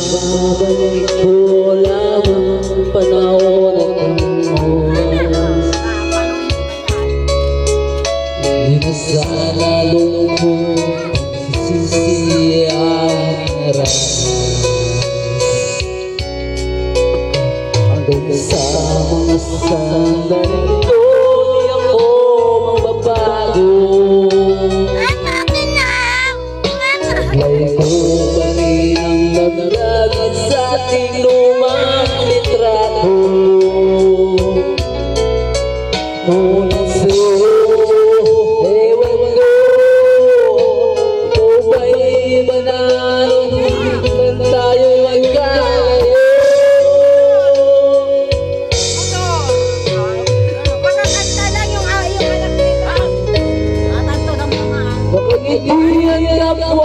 Babalik ko lamang panahon at oras. Di na sana lungkot sisi ang naras. Hanggang sa mga sandaling ko di ako magbabago. Sablay ko pa rin ang nagdagit sa ating lumang litrato. Ngunit sa'yo, ewan ko, ikaw ba'y iba na nung tayo'y magkalayo? Makakanta lang yung anak nila. Tatanto ng mga. Kapag hindi ang kapwa